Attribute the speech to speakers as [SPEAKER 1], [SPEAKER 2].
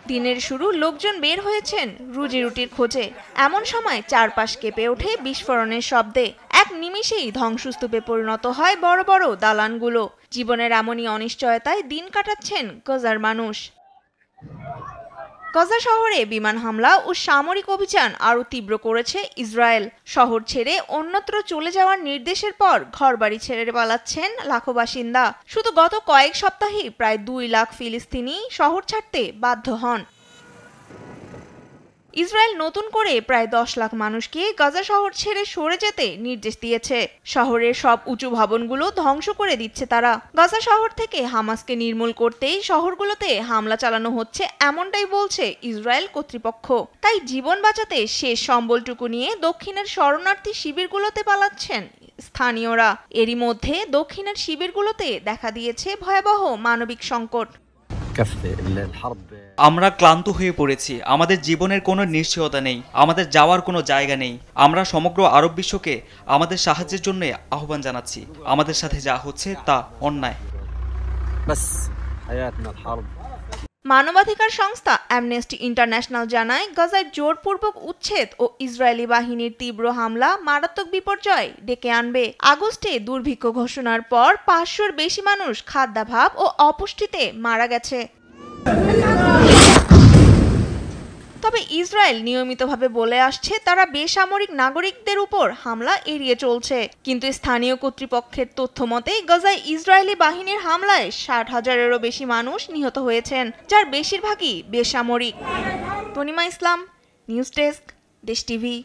[SPEAKER 1] দিনের শুরু লোকজন বের হয়েছেন রুজি রুটির খোঁজে। এমন সময় চারপাশ কেঁপে ওঠে বিস্ফোরণের শব্দে। এক নিমিষেই ধ্বংসস্তূপে পরিণত হয় বড় বড় দালানগুলো। জীবনের এমনই অনিশ্চয়তায় দিন কাটাচ্ছেন গাজার মানুষ। গাজা শহরে বিমান হামলা ও সামরিক অভিযান আরও তীব্র করেছে ইসরায়েল। শহর ছেড়ে অন্যত্র চলে যাওয়ার নির্দেশের পর ঘরবাড়ি ছেড়ে পালাচ্ছেন লাখো বাসিন্দা। শুধু গত কয়েক সপ্তাহেই প্রায় 2 লাখ ফিলিস্তিনি শহর ছাড়তে বাধ্য হন। ইসরায়েল নতুন করে প্রায় 10 লাখ মানুষকে গাজা শহর ছেড়ে সরে যেতে নির্দেশ দিয়েছে। শহরের সব উঁচু ভবনগুলো ধ্বংস করে দিচ্ছে তারা। গাজা শহর থেকে হামাসকে নির্মূল করতেই শহরগুলোতে হামলা চালানো হচ্ছে, এমনটাই বলছে ইসরায়েল কর্তৃপক্ষ। তাই জীবন বাঁচাতে শেষ সম্বলটুকু নিয়ে দক্ষিণের শরণার্থী শিবিরগুলোতে পালাচ্ছেন স্থানীয়রা। এরই মধ্যে দক্ষিণের শিবিরগুলোতে দেখা দিয়েছে ভয়াবহ মানবিক সংকট।
[SPEAKER 2] আমরা ক্লান্ত হয়ে পড়েছি। আমাদের জীবনের কোনো নিশ্চয়তা নেই, আমাদের যাওয়ার কোনো জায়গা নেই। আমরা সমগ্র আরব বিশ্বকে আমাদের সাহায্যের জন্য আহ্বান জানাচ্ছি। আমাদের সাথে যা হচ্ছে তা অন্যায়।
[SPEAKER 1] মানবাধিকার সংস্থা অ্যামনেস্টি ইন্টারন্যাশনাল জানায়, গাজায় জোরপূর্বক উচ্ছেদ ও ইসরায়েলি বাহিনীর তীব্র হামলা মারাত্মক বিপর্যয় ডেকে আনবে। আগস্টে দুর্ভিক্ষ ঘোষণার পর 500-র বেশি মানুষ খাদ্যাভাব ও অপুষ্টিতে মারা গেছে। তবে ইসরায়েল নিয়মিতভাবে বলে আসছে তারা বেসামরিক নাগরিকদের উপর হামলা এড়িয়ে চলছে। কিন্তু স্থানীয় কর্তৃপক্ষের তথ্য মতে গাজায় ইসরায়েলি বাহিনীর হামলায় 60,000-এরও বেশি মানুষ নিহত হয়েছেন, যার বেশিরভাগই বেসামরিক। তনিমা ইসলাম, নিউজ ডেস্ক, দেশ টিভি।